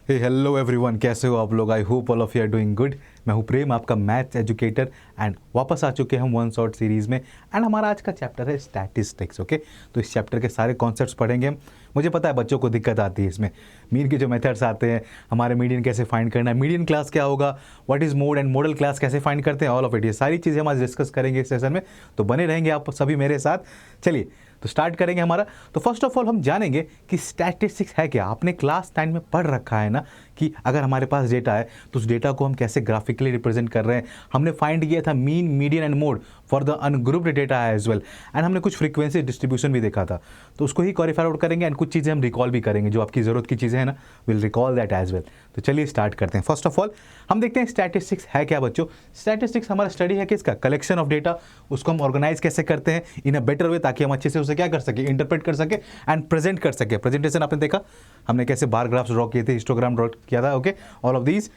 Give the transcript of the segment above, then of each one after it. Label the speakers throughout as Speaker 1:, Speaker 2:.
Speaker 1: हे hello everyone, कैसे हो आप लोग? I hope all of you are doing good. मैं हूं प्रेम, आपका मैथ्स एजुकेटर, एंड वापस आ चुके हैं हम वन शॉट सीरीज़ में। एंड हमारा आज का चैप्टर है स्टैटिस्टिक्स। ओके, तो इस चैप्टर के सारे कॉन्सेप्ट्स पढ़ेंगे हम। मुझे पता है बच्चों को दिक्कत आती है इसमें, मीन के जो मेथड्स आते हैं, हमारे मीडियन कैसे फाइंड करना है, मीडियन क्लास क्या होगा, what is mode and model class कैसे फाइंड करते हैं, ऑल ऑफ इट, ये सारी चीज़ें हम आज डिस्कस करेंगे इस सेशन में। तो बने रहेंगे आप सभी मेरे साथ। चलिए तो स्टार्ट करेंगे हमारा। तो फर्स्ट ऑफ ऑल हम जानेंगे कि स्टैटिस्टिक्स है क्या। आपने क्लास 10 में पढ़ रखा है ना कि अगर हमारे पास डेटा है तो उस डेटा को हम कैसे ग्राफिकली रिप्रेजेंट कर रहे हैं। हमने फाइंड किया था mean, median and mode for the ungrouped data as well, and हमने कुछ फ्रीक्वेंसी डिस्ट्रीब्यूशन भी देखा था। तो उसको ही क्वालिफाई आउट करेंगे एंड कुछ चीज़ें हम रिकॉल भी करेंगे, जो आपकी ज़रूरत की चीज़ें हैं ना, will recall that as well. तो चलिए स्टार्ट करते हैं। फर्स्ट ऑफ ऑल हम देखते हैं स्टैटिस्टिक्स है क्या बच्चों। स्टैटिस्टिक्स हमारा स्टडी है किसका? Collection of data. उसको हम ऑर्गेनाइज कैसे करते हैं इन अ बेटर वे, ताकि हम अच्छे से उसे क्या कर सके, इंटरप्रेट कर सके एंड प्रेजेंट कर सके। प्रेजेंटेशन आपने देखा, हमने कैसे बार ग्राफ्स ड्रॉ किए थे, हिस्टोग्राम ड्रॉ किया था। Okay, all of these.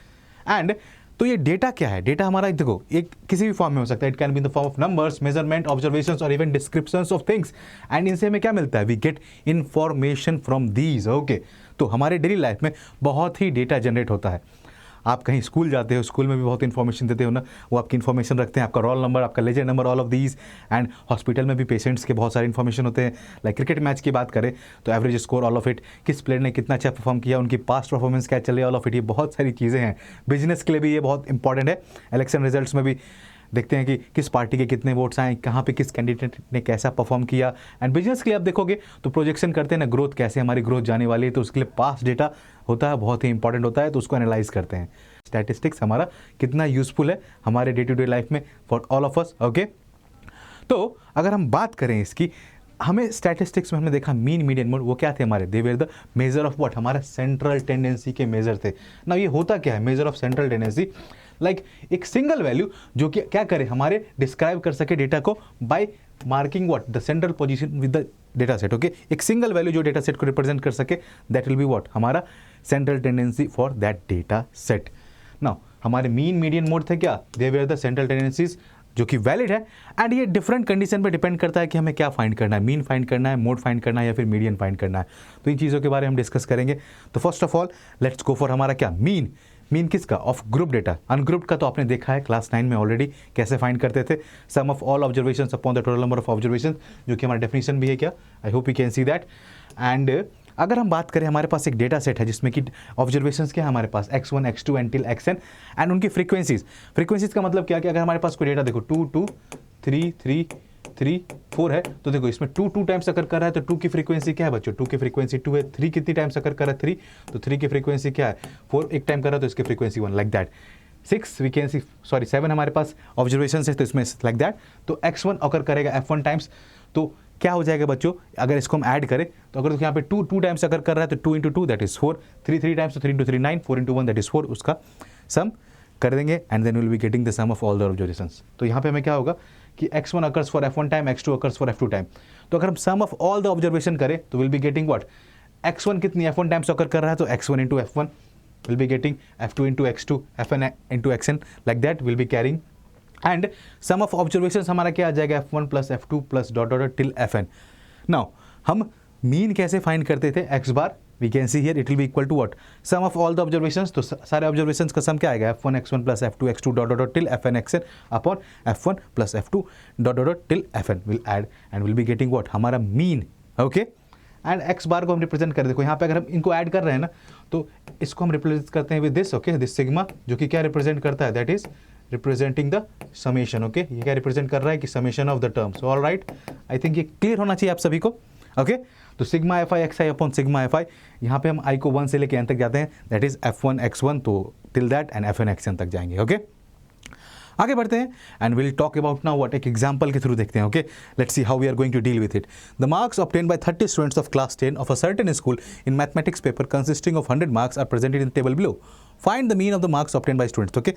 Speaker 1: And तो ये डेटा क्या है? डेटा हमारा देखो एक किसी भी फॉर्म में हो सकता है। It can be in the form of numbers, measurement, observations और even descriptions of things. And इनसे हमें क्या मिलता है? We get information from these. Okay, तो हमारे डेली लाइफ में बहुत ही डेटा जनरेट होता है। आप कहीं स्कूल जाते हो, स्कूल में भी बहुत इन्फॉर्मेशन देते हो ना, वो आपकी इन्फॉर्मेशन रखते हैं, आपका रोल नंबर, आपका ledger number, all of these. And hospital में भी पेशेंट्स के बहुत सारे इन्फॉर्मेशन होते हैं। लाइक क्रिकेट मैच की बात करें तो average score, all of it, किस प्लेयर ने कितना अच्छा परफॉर्म किया, उनकी पास्ट परफॉर्मेंस क्या चले, ऑल ऑफ इट, ये बहुत सारी चीज़ें हैं। बिजनेस के लिए भी ये बहुत इंपॉर्टेंट है। इलेक्शन रिजल्ट्स में भी देखते हैं कि किस पार्टी के कितने वोट्स आए, कहाँ पे किस कैंडिडेट ने कैसा परफॉर्म किया। एंड बिजनेस के लिए आप देखोगे तो प्रोजेक्शन करते हैं ना, ग्रोथ कैसे हमारी ग्रोथ जाने वाली है, तो उसके लिए पास्ट डेटा होता है, बहुत ही इंपॉर्टेंट होता है, तो उसको एनालाइज करते हैं। स्टैटिस्टिक्स हमारा कितना यूजफुल है हमारे डे टू डे लाइफ में for all of us. Okay, तो अगर हम बात करें इसकी, हमें स्टैटिस्टिक्स में हमने देखा मीन, मीडियन, मोड, वो क्या थे हमारे? दे were the measure of what, हमारा सेंट्रल टेंडेंसी के मेजर थे ना। ये होता क्या है measure of central tendency? Like एक सिंगल वैल्यू जो कि क्या करे, हमारे डिस्क्राइब कर सके डेटा को by marking what, the central position with the data set. Okay, एक सिंगल वैल्यू जो डेटा सेट को रिप्रेजेंट कर सके, दैट विल बी व्हाट, हमारा central tendency for that data set. Now हमारे मीन, मीडियन, मोड थे क्या? They were the central tendencies जो कि वैलिड है। एंड ये डिफरेंट कंडीशन पे डिपेंड करता है कि हमें क्या फाइंड करना है, मीन फाइंड करना है, मोड फाइंड करना है, या फिर मीडियन फाइंड करना है। तो इन चीज़ों के बारे में हम डिस्कस करेंगे। तो first of all let's go for हमारा क्या, मीन। मीन किसका? Of group data. अनग्रुप्ड का तो आपने देखा है क्लास 9 में ऑलरेडी, कैसे फाइंड करते थे। Sum of all observations upon the total number of observations, जो कि हमारा डेफिनेशन भी है क्या, I hope you can see that. And अगर हम बात करें, हमारे पास एक डेटा सेट है जिसमें कि ऑब्जर्वेशंस क्या है हमारे पास, x1, x2 and till xn, and उनकी फ्रीक्वेंसीज का मतलब क्या? अगर हमारे पास कोई डेटा देखो 2 2 3 3 3 4 है, तो देखो इसमें 2 टाइम्स अकर कर रहा है, तो 2 की फ्रीक्वेंसी क्या है बच्चों? 2 की फ्रीक्वेंसी 2 है। 3 कितनी टाइम्स अकर कर रहा है? 3, तो 3 की फ्रीक्वेंसी क्या है? 4 एक टाइम कर रहा है, तो इसकी frequency 1, like that. 6 we can see, sorry 7 हमारे पास ऑब्जर्वेशन है, तो इसमें लाइक दैट। तो x1 अकर करेगा f1 टाइम्स, तो क्या हो जाएगा बच्चों? अगर इसको हम ऐड करें तो अगर यहाँ पे 2 टाइम्स अगर कर रहा है तो 2 इंटू 2 दैट इज 4, 3 टाइम्स तो 3 इंटू 3 9, 4 इंटू 1 दैट इज 4, उसका सम कर देंगे and then will be getting the sum of all the observations. तो यहाँ पे हमें क्या होगा कि x1 occurs for f1 time, x2 occurs for f2 time. तो अगर हम sum of all the observation करें तो will be getting what, x1 कितनी f1 टाइम्स अकर कर रहा है, तो x1 into f1 will be getting f2 into x2, fn into xn, like that will be carrying. And sum of observations हमारा क्या आ जाएगा, f1 plus f2 plus dot dot till fn। Now हम mean कैसे find करते थे? x bar, we can see here it will be equal to what, sum of all the observations. तो सारे ऑब्जर्वेशंस का सम क्या आएगा, f1 x1 plus f2 x2 dot dot till fn xn upon f1 plus f2 dot dot till fn will add and will be getting what, हमारा mean. Okay, and x बार को हम represent कर, देखो यहाँ पे अगर हम इनको ऐड कर रहे हैं ना, तो इसको हम रिप्रेजेंट करते हैं with this. Okay, this sigma, जो कि क्या रिप्रेजेंट करता है, that is representing the summation. Okay, ये क्या रिप्रेजेंट कर रहा है कि summation of the terms. All right, I think ये क्लियर होना चाहिए आप सभी को। ओके, तो sigma f i x I upon sigma f आई, यहाँ पे हम आई को 1 से लेके n तक जाते हैं, दैट इज f1 x1, तो till that and fn xn तक जाएंगे। ओके, आगे बढ़ते हैं and will talk about now what, एक एग्जांपल के थ्रू देखते हैं। Okay, let's see how we are going to deal with it. The marks obtained by 30 students of class 10 of a certain school in mathematics paper consisting of 100 marks are presented in table below. Find the mean of the marks obtained bye students. Okay,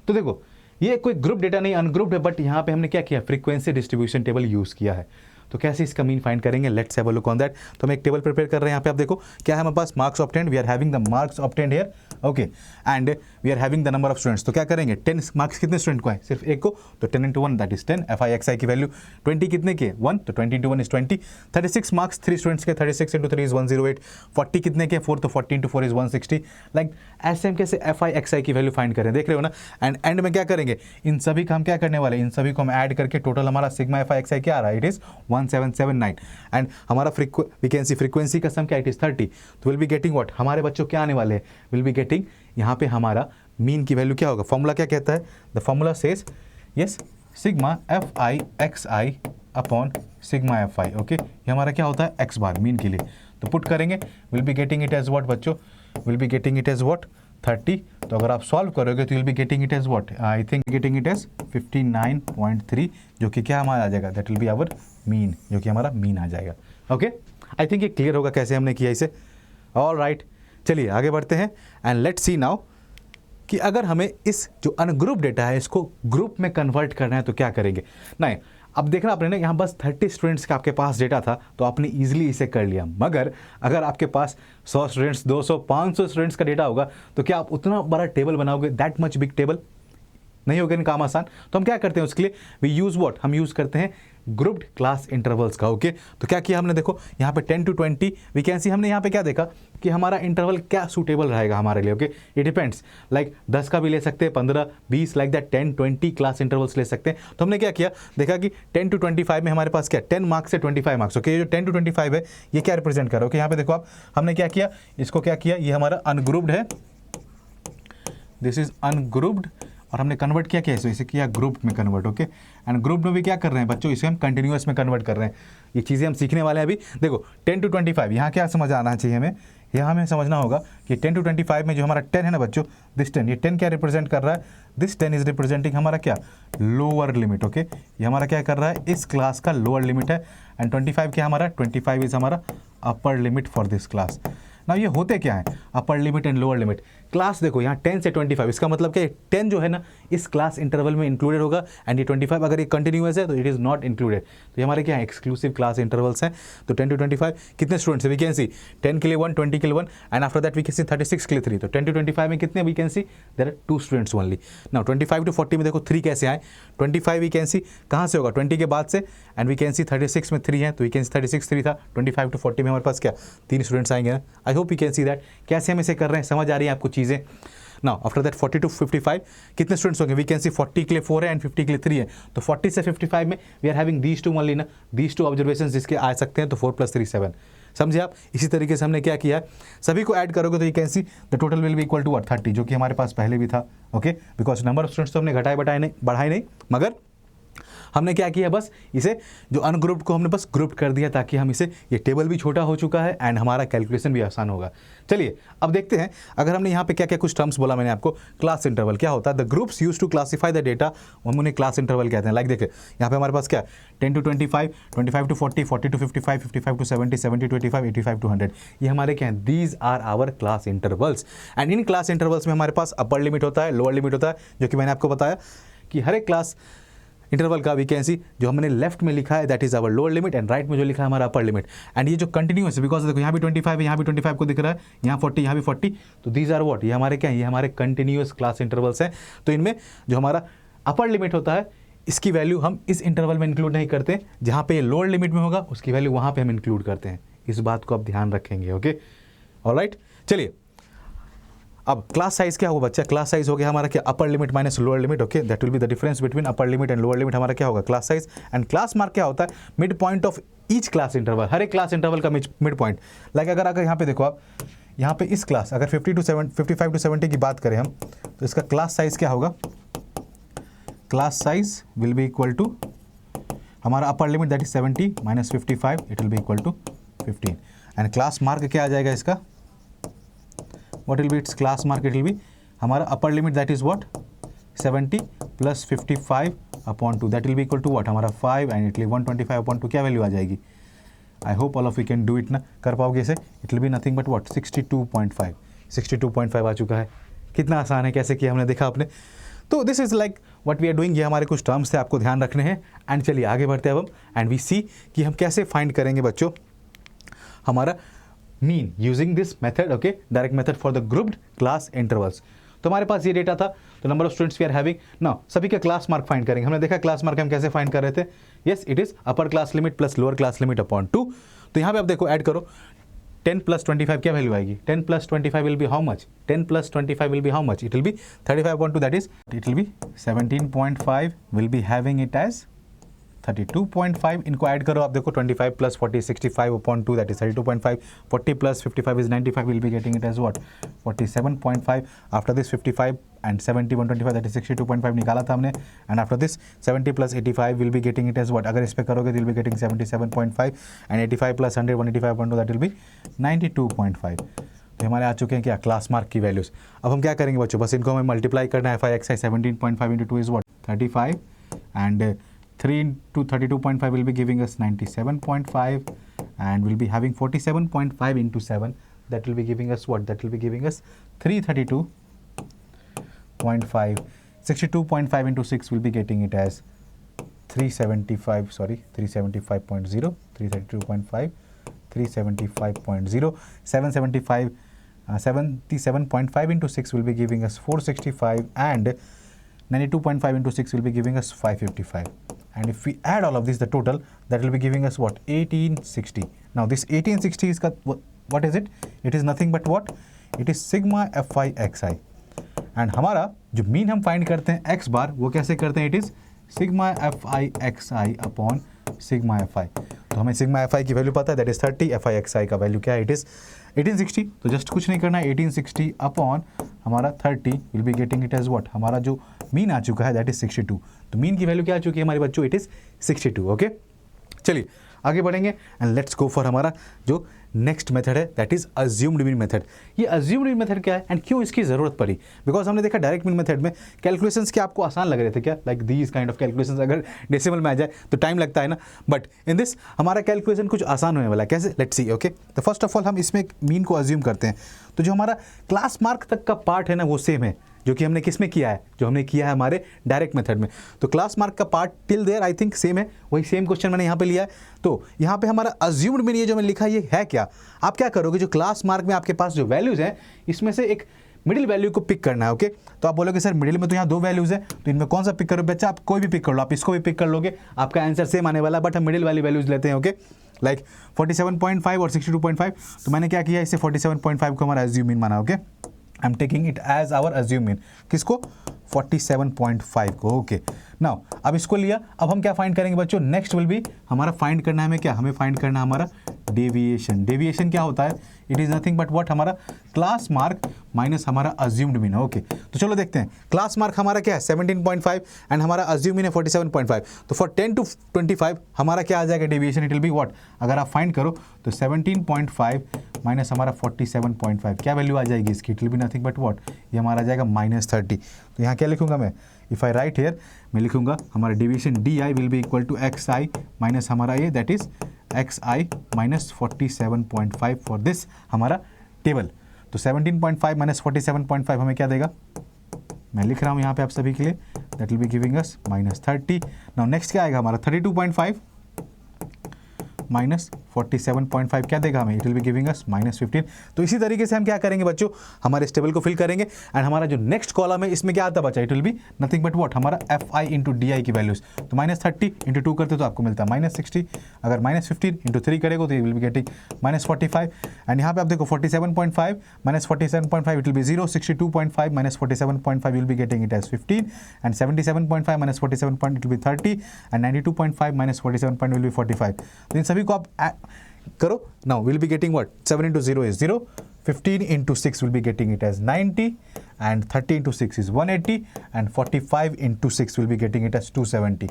Speaker 1: तो देखो ये कोई group data नहीं, ungrouped है, but यहाँ पे हमने क्या किया, फ्रीक्वेंसी डिस्ट्रीब्यूशन टेबल यूज किया है। तो कैसे इसका मीन फाइंड करेंगे, let's have a look on that. तो हम एक टेबल प्रिपेयर कर रहे हैं, यहाँ पे आप देखो क्या है हमारे पास, marks obtained, we are having the marks obtained here. Okay, and we are having the number of students, तो क्या करेंगे 10 मार्क्स कितने स्टूडेंट को है, सिर्फ एक को, तो 10 into 1 that is 10, f i x i की वैल्यू 20 कितने के 1, तो 20 into 1 इज 20, 36 मार्क्स 3 स्टूडेंट्स के, 36 into 3 इज 108, 40 कितने के 4, तो 40 into 4 इज 160, लाइक ऐसे हम कैसे एफ आई एक्स आई की वैल्यू फाइंड करें, देख रहे हो ना। एंड एंड में क्या करेंगे, इन सभी का हम क्या करने वाले, इन सभी को हम ऐड करके टोटल हमारा सिग्मा एफ आई एक्स आई क्या आ रहा है, इट इज 1779, एंड हमारा वैकेंसी फ्रीक्वेंसी का सम क्या, इट इज 30, तो विल बी गेटिंग व्हाट, हमारे बच्चों क्या आने वाले हैं, विल बी गेटिंग यहाँ पे हमारा मीन की वैल्यू क्या होगा, फॉर्मूला क्या कहता है, the formula says yes sigma f i x I upon sigma f I, okay, ये हमारा क्या होता है एक्स बार मीन के लिए, तो पुट करेंगे, will be getting it as what बच्चों, will be getting it as what 30, तो अगर आप सॉल्व करोगे तो will be getting it as what, I think getting it as 59.3, जो कि क्या हमारा आ जाएगा, that will be our mean, जो कि हमारा मीन आ जाएगा। ओके, आई थिंक ये क्लियर होगा कैसे हमने किया इसे। ऑल राइट, चलिए आगे बढ़ते हैं एंड लेट्स सी नाउ कि अगर हमें इस जो अनग्रुप डेटा है इसको ग्रुप में कन्वर्ट करना है तो क्या करेंगे। नहीं, अब देखना आपने ना, यहाँ बस 30 स्टूडेंट्स का आपके पास डेटा था तो आपने इजीली इसे कर लिया, मगर अगर आपके पास 100 स्टूडेंट्स 200 500 स्टूडेंट्स का डेटा होगा तो क्या आप उतना बड़ा टेबल बनाओगे, दैट मच बिग टेबल नहीं होगा, इनका काम आसान। तो हम क्या करते हैं उसके लिए, वी यूज़ व्हाट, हम यूज़ करते हैं ग्रुप्ड क्लास इंटरवल्स का। ओके, तो क्या किया हमने, देखो यहाँ पे 10 to 20 वैकेंसी, हमने यहाँ पे क्या देखा कि हमारा इंटरवल क्या सूटेबल रहेगा हमारे लिए। ओके, इट डिपेंड्स, लाइक 10 का भी ले सकते हैं, 15 20 लाइक दैट 10 20 क्लास इंटरवल्स ले सकते हैं। तो हमने क्या किया, देखा कि 10 to 25 में हमारे पास क्या 10 मार्क्स से 25 मार्क्स। ओके, ये जो 10 to 25 है ये क्या रिप्रेजेंट कर रहा है, ओके यहाँ पे देखो आप, हमने क्या किया, इसको क्या किया, ये हमारा अनग्रुप्ड है, दिस इज अनग्रुप्ड, और हमने कन्वर्ट किया क्या, इसे किया ग्रुप में कन्वर्ट। ओके, एंड ग्रुप में भी क्या कर रहे हैं बच्चों, इसे हम कंटिन्यूअस में कन्वर्ट कर रहे हैं। ये चीज़ें हम सीखने वाले हैं अभी। देखो 10 to 25 यहाँ क्या समझ आना चाहिए हमें, यहाँ हमें समझना होगा कि 10 to 25 में जो हमारा 10 है ना बच्चों, दिस 10, ये 10 क्या रिप्रेजेंट कर रहा है, दिस 10 इज रिप्रेजेंटिंग हमारा क्या, लोअर लिमिट। ओके, ये हमारा क्या कर रहा है, इस क्लास का लोअर लिमिट है, एंड 25 क्या हमारा, 25 इज हमारा upper limit for this class. ना ये होते क्या है, अपर limit and lower limit. Class देखो यहाँ 10 से 25, इसका मतलब क्या, 10 जो है ना इस क्लास इंटरवल में इंक्लूडेड होगा, एंड ये 25 अगर ये कंटिन्यूअस है तो इट इज़ नॉट इंक्लूडेड। तो ये हमारे क्या है, एक्सक्लूसिव क्लास इंटरवल्स हैं। तो 10 to 25 कितने स्टूडेंट्स है, वैकेंसी 10 के लिए 1, 20 के लिए 1, एंड आफ्टर दैट वैकेंसी 36 के लिए 3। तो 10 to 25 में कितने vacancy, there are 2 students only. Now 25 to 40 में देखो 3 कैसे आए, 25 वैकेंसी कहाँ से होगा, 20 के बाद से, एंड वैकेंसी 36 में 3 है, तो वैकेंसी 36 3 था, 25 to 40 में हमारे पास क्या 3 स्टूडेंट्स आएंगे ना। आई hope you can see that, कैसे हम इसे कर रहे हैं, समझ आ रही है आपको चीज़ें। नाउ आफ्टर दैट 40 to 55 कितने स्टूडेंट्स होंगे, वैकेंसी 40 के लिए 4 है एंड 50 के लिए 3 है, तो 40 से 55 में we are having these 2 only ना, दीज 2 ऑब्जर्वेशन जिसके आ सकते हैं, तो 4 + 3 7। समझे आप, इसी तरीके से हमने क्या किया है, सभी को ऐड करोगे तो vacancy the total will be equal to 30, जो कि हमारे पास पहले भी था। Okay, because number of students तो हमने बढ़ाए नहीं, मगर हमने क्या किया, बस इसे जो अनग्रुप्ड को हमने बस ग्रुप्ड कर दिया, ताकि हम इसे, ये टेबल भी छोटा हो चुका है एंड हमारा कैलकुलेशन भी आसान होगा। चलिए अब देखते हैं, अगर हमने यहाँ पे क्या क्या कुछ टर्म्स बोला मैंने आपको, क्लास इंटरवल क्या होता है, the groups use to classify the data, हम उन्हें क्लास इंटरवल कहते हैं। लाइक देखिए यहाँ पे हमारे पास क्या 10 to 25, 25 to 40, 40 to 55, 55 to 70, 70 to 85, 85 to 100, ये हमारे क्या हैं, these are our class intervals. And इन क्लास इंटरवल्स में हमारे पास अपर लिमिट होता है, लोअर लिमिट होता है, जो कि मैंने आपको बताया कि हर एक क्लास इंटरवल का वैकेंसी जो हमने लेफ्ट में लिखा है that is our lower limit, and right में जो लिखा है हमारा अपर लिमिट। एंड ये जो कंटिन्यूअस है, बिकॉज देखो यहाँ भी 25 है, यहाँ भी 25 को दिख रहा है, यहाँ 40, यहाँ भी 40, तो दीज आर व्हाट, ये हमारे क्या है, ये हमारे कंटिन्यूअस क्लास इंटरवल्स हैं। तो इनमें जो हमारा अपर लिमिट होता है इसकी वैल्यू हम इस इंटरवल में इंक्लूड नहीं करते, जहाँ पे लोअर लिमिट में होगा उसकी वैल्यू वहाँ पे हम इंक्लूड करते हैं। इस बात को आप ध्यान रखेंगे। ओके, ऑलराइट, चलिए अब क्लास साइज क्या होगा बच्चा, क्लास साइज हो गया हमारा क्या, upper limit minus lower limit. Okay, that will be the difference between upper limit and lower limit, हमारा क्या होगा class size. And class mark क्या होता है, mid point of each class interval, हर एक क्लास इंटरवल का मिड पॉइंट। लाइक अगर यहाँ पे देखो आप, यहाँ पे इस क्लास अगर 55 to 70 की बात करें हम, तो इसका क्लास साइज क्या होगा, class size will be equal to हमारा upper limit that is 70 minus 55, it will be equal to 15। And class mark क्या आ जाएगा इसका, what will be its class mark, it will be हमारा upper limit that is what 70 plus 55 upon 2 that will be equal to what, हमारा 5, and it will be 125 upon 2, क्या value आ जाएगी। I hope all of you can do it ना, कर पाओगे इसे। it will be nothing but what 62.5 आ चुका है। कितना आसान है, कैसे किया हमने देखा आपने। तो this is like what we are doing, ये हमारे कुछ टर्म्स थे आपको ध्यान रखने हैं। एंड चलिए आगे बढ़ते हैं अब हम, एंड वी सी कि हम कैसे फाइंड करेंगे बच्चों हमारा mean using this method, okay, direct method for the grouped class intervals. तो हमारे पास ये डेटा था, तो number of students we are having now, सभी का क्लास मार्क फाइंड करेंगे। हमने देखा क्लास मार्क हम कैसे फाइंड कर रहे थे, yes it is upper class limit plus lower class limit upon 2। तो यहाँ पे आप देखो ऐड करो, 10 प्लस 25 क्या वैल्यू आएगी, 10 plus 25 will be how much, 10 plus 25 will be how much, it will be 35/2, that is it will be 17.5, will be having it as 32.5। इनको add करो आप देखो, 25 plus 40 65/2, that is 32.5, 40 plus 55 is 95, will be getting it as what 47.5। After this 55 and 70 125, दैट इज 62.5 निकाला था हमने, and after this 70 plus 85 will be getting it as what, अगर इस पे करोगे तो will be getting 77.5, and 85 plus 100 185/2, that will be 92.5। तो हमारे आ चुके हैं क्या क्लास मार्क की वैल्यूज। अब हम क्या करेंगे बच्चों, बस इनको हमें मल्टीप्लाई करना है, FI 17.5 into 2 is what 35, and 3 into 32.5 will be giving us 97.5, and we'll be having 47.5 into 7, that will be giving us what, that will be giving us 332.5, 62.5 into 6 will be getting it as 375, sorry 375.0, 332.5, 375.0, 77.5 into 6 will be giving us 465, and 92.5 into 6 will be giving us 555, and if we add all of this, the total, that will be giving us what 1860. Now this 1860 is what is it, it is nothing but what, it is sigma fi xi, and हमारा जो mean हम find करते हैं x बार, वो कैसे करते हैं, it is sigma fi xi upon sigma fi। तो हमें सिग्मा fi की वैल्यू पता है, दैट इज 30, fi xi का वैल्यू क्या है, इट इज 1860। तो जस्ट कुछ नहीं करना है, 1860 अपॉन हमारा 30 will be getting it as what, हमारा जो मीन आ चुका है दैट इज 62। तो मीन की वैल्यू क्या आ चुकी है हमारे बच्चों, इट इज 62, ओके। चलिए आगे बढ़ेंगे एंड लेट्स गो फॉर हमारा जो नेक्स्ट मेथड है, that is assumed mean method. ये अज्यूम्ड मीन मेथड क्या है एंड क्यों इसकी ज़रूरत पड़ी, बिकॉज हमने देखा डायरेक्ट मीन मेथड में कैलकुलेशंस क्या आपको आसान लग रहे थे क्या, like these kind of calculations अगर डेसिमल में आ जाए तो टाइम लगता है ना, बट इन दिस हमारा कैलकुलेशन कुछ आसान होने वाला है। कैसे, लेट्स सी, ओके। तो फर्स्ट ऑफ ऑल हम इसमें मीन को अज्यूम करते हैं, तो जो हमारा क्लास मार्क तक का पार्ट है ना वो सेम है, जो कि हमने किस में किया है, जो हमने किया है हमारे डायरेक्ट मेथड में। तो क्लास मार्क का part till there I think same है, वही सेम क्वेश्चन मैंने यहाँ पे लिया है। तो यहाँ पे हमारा अज्यूम्ड मीन ये जो मैंने लिखा है ये है क्या, आप क्या करोगे, जो क्लास मार्क में आपके पास जो वैल्यूज़ हैं इसमें से एक मिडिल वैल्यू को पिक करना है, ओके। तो आप बोलोगे सर मिडिल में तो यहाँ 2 वैल्यूज़ हैं, तो इनमें कौन सा पिक करो, बच्चा आप कोई भी पिक कर लो, आप इसको भी पिक कर लोगे, आपका आंसर सेम आने वाला है, बट हम मिडिल वाली वैल्यूज़ लेते हैं, ओके। लाइक 47.5 और 62.5, तो मैंने क्या किया, इससे 47.5 को हमारा अज्यूम मीन माना, okay. I am taking it as our assume mean, किसको, 47.5 को, ओके। नाउ अब इसको लिया, अब हम क्या फाइंड करेंगे बच्चों, नेक्स्ट विल बी हमारा फाइंड करना है हमें क्या, हमें फाइंड करना है हमारा डेविएशन। डेविएशन क्या होता है, it is nothing but what, हमारा क्लास मार्क माइनस हमारा अज्यूम्ड मीन, ओके। तो चलो देखते हैं, क्लास मार्क हमारा क्या है 17.5 एंड हमारा अज्यूम मीन है 47.5, तो फॉर 10 to 25 हमारा क्या आ जाएगा deviation, it will be what, अगर आप फाइंड करो तो 17.5 माइनस हमारा 47.5 क्या वैल्यू आ जाएगी इसकी, it will be nothing but what, ये हमारा आ जाएगा -30। तो यहाँ क्या लिखूंगा मैं, इफ़ आई राइट हेयर, मैं लिखूंगा हमारा deviation d i will be equal to x i minus हमारा ये that is x i minus 47.5 for this हमारा टेबल। तो 17.5 माइनस 47.5 हमें क्या देगा, मैं लिख रहा हूँ यहाँ पे आप सभी के लिए, that will be giving us -30। Now next क्या आएगा हमारा 32.5 माइनस 47.5 क्या देगा हमें, इट विल बी गिविंग अस -15। तो इसी तरीके से हम क्या करेंगे बच्चों, हमारे इस टेबल को फिल करेंगे एंड हमारा जो नेक्स्ट कॉलम है इसमें क्या आता बचा, it will be nothing but what, हमारा FI इंटू DI की वैल्यूज। तो -30 इंटू 2 करते तो आपको मिलता है -60, अगर -15 इंटू 3 करेगा तो ये विल बी गेटिंग -45, एंड यहाँ पे आप देखो 47.5 minus 47.5 it will be 0, 62.5 minus 47.5 will be getting it as 15, and 77.5 minus 47 it will be 30, and 92.5 minus 47 will be 45। तो इन सभी को आप करो, now will be getting what, 7 into 0 is 0, 15 into 6 will be getting it as 90, and 30 into 6 is 180, and 45 into 6 will be getting it as 270.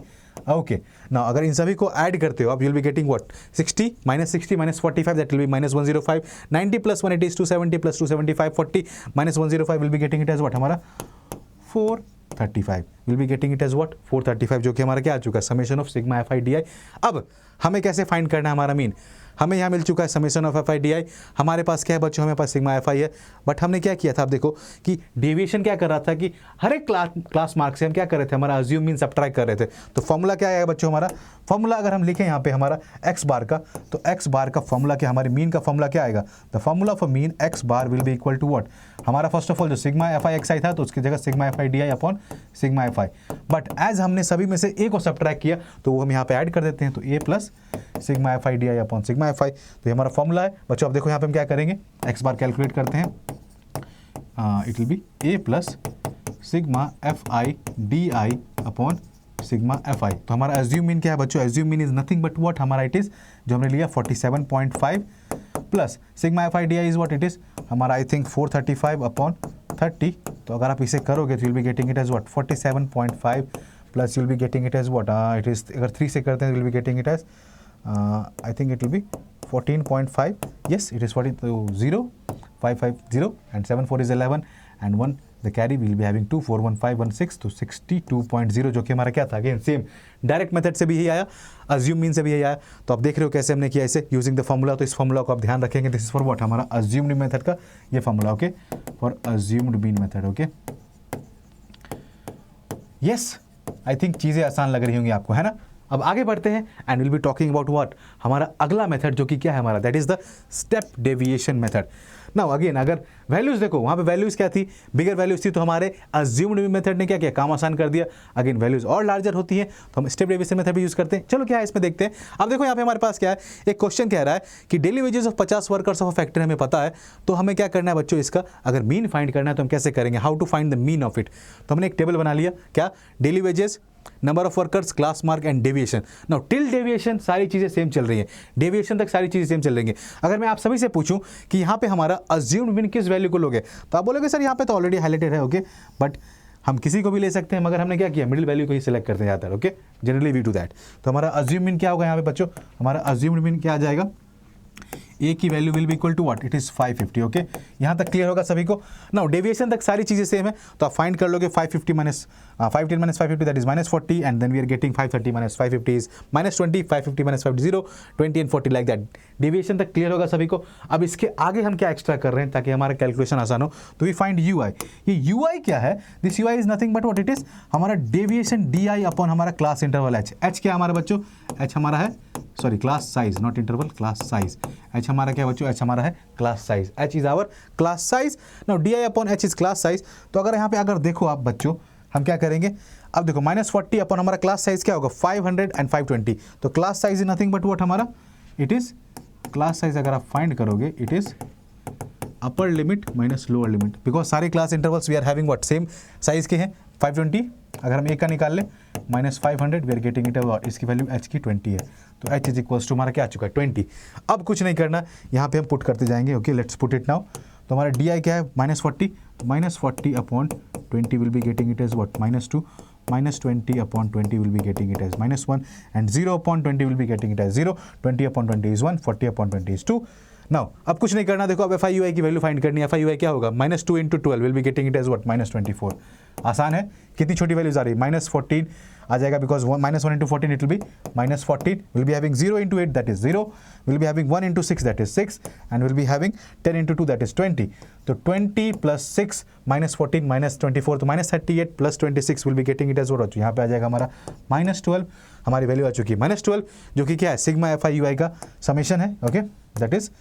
Speaker 1: Okay, now अगर इन सभी को add करते हो आप, you'll be getting what, 60 minus 60 minus 45, that will be -105, 90 plus 180 is 270 plus 275, 40 minus 105 will be getting it as what, हमारा 435 will be getting it as what, 435, जो कि हमारा क्या आ चुका है, summation of sigma FI DI। अब हमें कैसे फाइंड करना है हमारा मीन, हमें यहाँ मिल चुका है summation of F i d आई। हमारे पास क्या है बच्चों, हमारे पास सिग्मा एफ आई है। बट हमने क्या किया था, आप देखो कि डेविएशन क्या कर रहा था कि हर एक क्लास मार्क से हम क्या कर रहे थे, हमारा अज्यूम मीन सब्ट्रैक्ट कर रहे थे। तो फॉर्मूला क्या आएगा बच्चों, हमारा फॉर्मूला अगर हम लिखें यहाँ पे हमारा एक्स बार का, तो एक्स बार का फॉर्मूला क्या, हमारे मीन का फॉर्मूला क्या आएगा, the formula for mean x bar will be equal to what, हमारा फर्स्ट ऑफ ऑल जो sigma f i x i था तो उसकी जगह sigma f i d i upon sigma f i. But as हमने सभी में से ए को सब्ट्रैक्ट किया तो वो हम यहाँ पे ऐड कर देते हैं, तो a plus sigma f i d i upon sigma f i. तो ये हमारा फॉर्मूला है बच्चों। अब देखो यहाँ पे हम क्या करेंगे, एक्स बार कैलकुलेट करते हैं, it will B A plus sigma f i d i upon sigma f i. तो हमारा एज्यूम मीन क्या है बच्चों, assume mean is nothing but what, हमारा इट इज जो हमने लिया 47.5 plus sigma f i d I is what, it is हमारा आई थिंक 435 अपॉन 30। तो अगर आप इसे करोगे तो will be getting it as what 47.5 plus will be getting it as what, it is अगर 3 से करते हैं will be getting it as I think it will be 14.5, yes it is 40, so 0 5 5 0 and 7 4 is 11 and 1 the carry will be having 2 4 1 5 1 6 तो 62.0 जो कि हमारा क्या था, अगेन सेम डायरेक्ट मेथड से भी यही आया, अज्यूम मीन से भी यही आया। तो आप देख रहे हो कैसे हमने किया इसे यूजिंग द फॉर्मूला। तो इस फॉर्मूला को आप ध्यान रखेंगे, दिस इज फॉर व्हाट, हमारा अज्यूम्ड मेथड का ये formula, okay, for assumed mean method, okay. Yes, I think चीज़ें आसान लग रही होंगी आपको, है ना। अब आगे बढ़ते हैं and will be talking about what, हमारा अगला मेथड जो कि क्या है हमारा, that is the step deviation method. Now again अगर वैल्यूज देखो, वहाँ पे वैल्यूज क्या थी, बिगर वैल्यूज थी, तो हमारे अज्यूम्ड मेथड ने क्या किया, काम आसान कर दिया। अगेन वैल्यूज और लार्जर होती है तो हम स्टेप डेविएशन मेथड भी यूज करते हैं। चलो क्या है इसमें देखते हैं। अब देखो यहाँ पे हमारे पास क्या है, एक क्वेश्चन कह रहा है कि daily wages of 50 workers of factory हमें पता है, तो हमें क्या करना है बच्चों, इसका अगर मीन फाइंड करना है तो हम कैसे करेंगे, how to find the mean of it. तो हमने एक टेबल बना लिया, क्या, daily wages, number of workers, class mark and deviation. Now till deviation सारी चीजें सेम चल रही है, डेविएशन तक सारी चीजें सेम चल रही है। अगर मैं आप सभी से पूछूं कि यहाँ पे हमारा अज्यूम्ड मीन किस वैल्यू को लोगे, तो आप बोलोगे सर यहाँ पे तो ऑलरेडी हाईलाइटेड है, ओके, बट हम किसी को भी ले सकते हैं, मगर हमने क्या किया, मिडिल वैल्यू को ही सिलेक्ट करते जाता है, okay, generally we do that. तो हमारा अज्यूम मीन क्या होगा यहाँ पे बच्चों, हमारा अज्यूम्ड मीन क्या आ जाएगा, ए की value will be equal to what, it is 550, okay. यहाँ तक क्लियर होगा सभी को। नाउ डेविएशन तक सारी चीजें सेम है, तो आप फाइंड कर लोगे 550 minus 510 minus 550 that is -40 and then we are getting 530 minus 550 is -20, 550 minus 50 0, 20 and 40 like that. Deviation तक क्लियर होगा सभी को। अब इसके आगे हम क्या एक्स्ट्रा कर रहे हैं ताकि हमारा कैलकुलेशन आसान हो, तो वी फाइंड यू आई। ये यू आई क्या है, this u i is nothing but what, it is हमारा डेविएशन डी आई अपॉन हमारा क्लास इंटरवल एच। एच क्या हमारा बच्चों, एच हमारा है, sorry class size, not interval, class size. H हमारा क्या बच्चों, एच हमारा है class size, h is our class size. Now d i upon h is class size. तो अगर यहाँ पे अगर देखो आप बच्चों, हम क्या करेंगे, अब देखो -40 अपॉन हमारा क्लास साइज क्या होगा, 500 एंड 520। तो class size is nothing but what, हमारा इट इज क्लास साइज अगर आप फाइंड करोगे it is upper limit minus lower limit, because सारे class intervals we are having what, same size के हैं। 520 अगर हम एक का निकाल लें -500 वी आर गेटिंग इट, इसकी वैल्यू एच की 20 है, तो एच इज इक्वल्स टू हमारा क्या आ चुका है 20। अब कुछ नहीं करना, यहाँ पे हम पुट करते जाएंगे, okay, let's put it now. तो हमारा डी आई क्या है, -40, -40 upon 20 will be getting it as what, -2, -20 upon 20 will be getting it as -1 and 0 upon 20 will be getting it as 0, 20 upon 20 is 1, 40 upon 20 is 2। Now अब कुछ नहीं करना, देखो अब एफ आई यू आई की वैल्यू फाइंड करनी है। एफ आई यू आई क्या होगा, -2 into 12 will be getting it as what, -24। आसान है, कितनी छोटी वैल्यूज आ रही है, -14 आ जाएगा, because -1 into 14 it will be -14, will be having 0 into 8 that is 0, will be having 1 into 6 that is 6 and will be having 10 into 2 that is 20। तो 20 plus 6 -14 -24, तो -38 plus 26 will be getting it as what, यहाँ पे आ जाएगा हमारा -12। हमारी value आ चुकी है -12, जो कि क्या है, sigma f i u i का समेशन है, okay, that is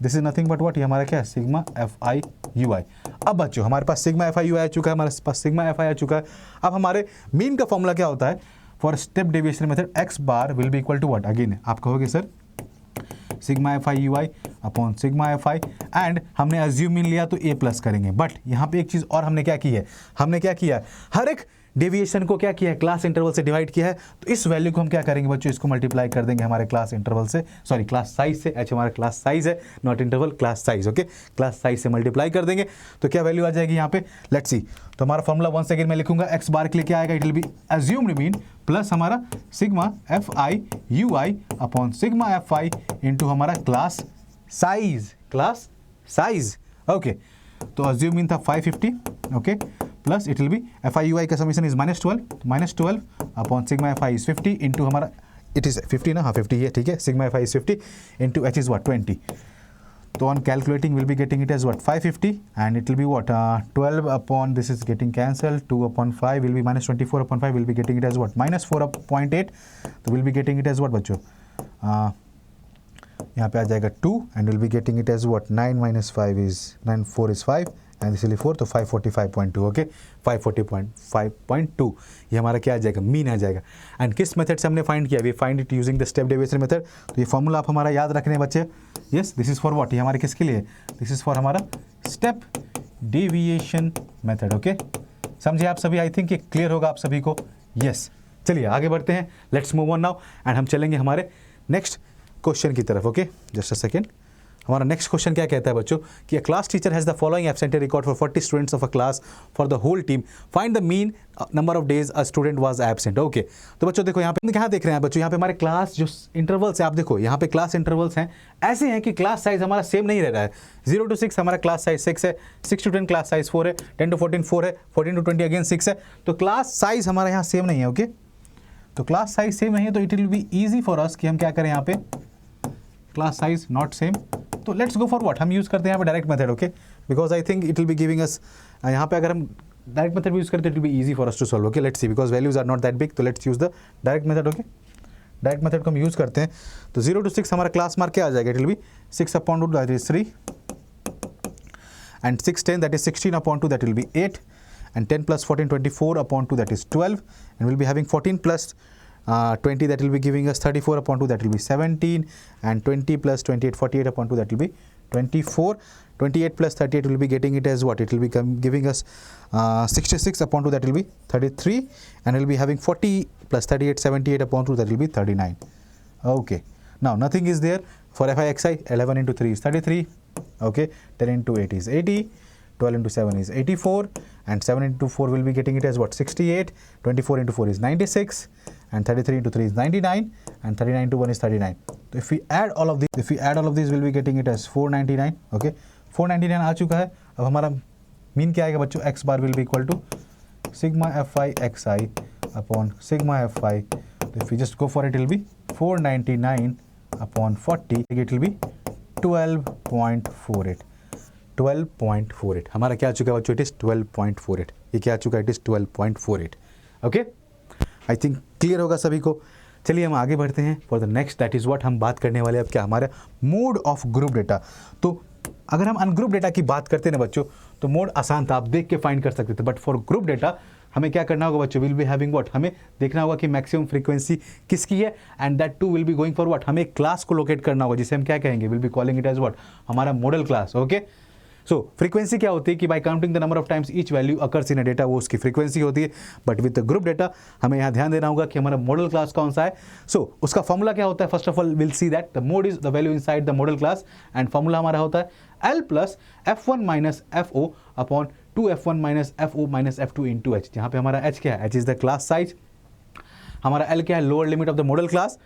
Speaker 1: this is nothing but what, ये हमारा क्या है, सिग्मा एफ आई यू आई। अब बच्चों हमारे पास सिग्मा एफ आई यू आई आ चुका है, हमारे पास सिग्मा एफ आई आ चुका है। अब हमारे मीन का फॉर्मूला क्या होता है for step deviation method, x bar will be equal to what, again आप कहोगे sir sigma f i u i upon sigma f i, and हमने अज्यूम मीन लिया तो ए प्लस करेंगे। बट यहाँ पे एक चीज़ और हमने क्या की है, हमने क्या किया है, हर एक डेविएशन को क्या किया है, क्लास इंटरवल से डिवाइड किया है। तो इस वैल्यू को हम क्या करेंगे बच्चों, इसको मल्टीप्लाई कर देंगे हमारे क्लास इंटरवल से, सॉरी क्लास साइज से, एच हमारा क्लास साइज है, not interval, class size, okay, class size से मल्टीप्लाई कर देंगे। तो क्या वैल्यू आ जाएगी यहाँ पे, लेट्स सी। तो हमारा फॉर्मूला वंस अगेन मैं लिखूंगा, एक्स बार के लिए क्या आएगा, it will be assumed mean plus हमारा sigma f i u i upon sigma f i into हमारा class size, class size, okay. तो अज्यूम मीन था 550, okay, plus it will be f i u i का summation is -12 upon sigma f i is 50 into हमारा it is 50 ना, हाँ 50 है, ठीक है, sigma f i is 50 into h is what 20. So on calculating we'll be getting it as what 550, and it will be what 12 upon, this is getting cancelled, 2 upon 5 will be minus 24 upon 5 will be getting it as what minus 4.8. So we'll be getting it as what बच्चों, यहाँ पे आ जाएगा 2 and we'll be getting it as what 9 minus 5 is 9, 4 is 5 and this will be 4, तो 545.2. Okay 540.5.2 ये हमारा क्या आ जाएगा, मीन आ जाएगा. एंड किस मेथड से हमने फाइंड किया, we find it using the step deviation method. तो ये फॉर्मूला आप हमारा याद रखने बच्चे. Yes, this is for what, ये हमारे किसके लिए, दिस इज़ फॉर हमारा स्टेप डेविएशन मेथड. ओके समझे आप सभी, आई थिंक ये क्लियर होगा आप सभी को. यस चलिए आगे बढ़ते हैं, let's move on now and हम चलेंगे हमारे नेक्स्ट क्वेश्चन की तरफ. Okay just a second. हमारा नेक्स्ट क्वेश्चन क्या कहता है बच्चों कि a class teacher has the following absentee record for 40 students of a class for the whole team, find the mean number of days a student was absent. Okay तो बच्चों देखो यहाँ पे क्या देख रहे हैं बच्चों, यहाँ पे हमारे क्लास जो इंटरवल्स है, आप देखो यहाँ पे क्लास इंटरवल्स हैं ऐसे हैं कि क्लास साइज हमारा सेम नहीं रह रहा है. 0 to 6 हमारा क्लास साइज 6 है, 6 to 10 क्लास साइज 4 है, 10 to 14 4 है, 14 to 20 अगेन 6 है. तो क्लास साइज हमारा यहाँ सेम नहीं है. ओके तो क्लास साइज सेम नहीं है तो it will be easy for us कि हम क्या करें यहाँ पे, क्लास साइज नॉट सेम. तो लेट्स गो फॉर व्हाट, हम यूज़ करते हैं यहाँ पे direct method. Okay because I think it will be giving us, यहाँ पे अगर हम डायरेक्ट मेथड यूज़ करते हैं it will be easy for us to solve. Okay let's see, because values are not that big, तो let's use the direct method. Okay direct method को हम use करते हैं. तो 0 to 6 हमारा क्लास मार्क क्या आ जाएगा, it will B 6 upon 2 that is 3 and 6 10 that is 16 upon 2 that will be 8 and 10 plus 14 24 upon 2 that is 12 and we'll be having 14 plus 20 that will be giving us 34 upon 2 that will be 17 and 20 plus 28 48 upon 2 that will be 24. 28 plus 38 will be getting it as what, it will be giving us 66 upon 2 that will be 33 and we'll be having 40 plus 38 78 upon 2 that will be 39. Okay now nothing is there for FIXI. 11 into 3 is 33. Okay 10 into 8 is 80, 12 into 7 is 84 and 7 into 4 will be getting it as what 68, 24 into 4 is 96 and 33 into 3 is 99 and 39 into 1 is 39. So if we add all of these we'll be getting it as 499. Okay 499 आ चुका है. अब हमारा mean क्या आएगा बच्चों, x bar will be equal to sigma fi xi upon sigma fi. So if we just go for it, it will be 499 upon 40, it will be 12.48. 12.48 हमारा क्या आ चुका है बच्चों, इट इज़ 12.48. ये क्या आ चुका है, it is 12.48. Okay I think clear होगा सभी को. चलिए हम आगे बढ़ते हैं for the next, that is what हम बात करने वाले अब क्या, हमारा मोड ऑफ ग्रुप डेटा. तो अगर हम अनग्रुप डेटा की बात करते हैं ना बच्चों, तो मोड आसान था, आप देख के फाइंड कर सकते थे. बट फॉर ग्रुप डेटा हमें क्या करना होगा बच्चों, विल बी हैविंग व्हाट, हमें देखना होगा कि मैक्सिमम फ्रीक्वेंसी किसकी है and that too will be going for what, हमें एक क्लास को लोकेट करना होगा जिसे हम क्या कहेंगे, will be calling it as what, हमारा model class. Okay so frequency क्या होती है कि by counting the number of times each value occurs in a data, वो उसकी फ्रीक्वेंसी होती है. But with the group data हमें यहाँ ध्यान देना होगा कि हमारा मॉडल क्लास कौन सा है. सो उसका फॉर्मूला क्या होता है, first of all will see that the mode is the value inside the model class and formula हमारा होता है L plus F1 minus FO upon 2F1 minus FO minus F2 into H. जहाँ पे हमारा H क्या है, H is the class size, हमारा L क्या है, lower limit of the model class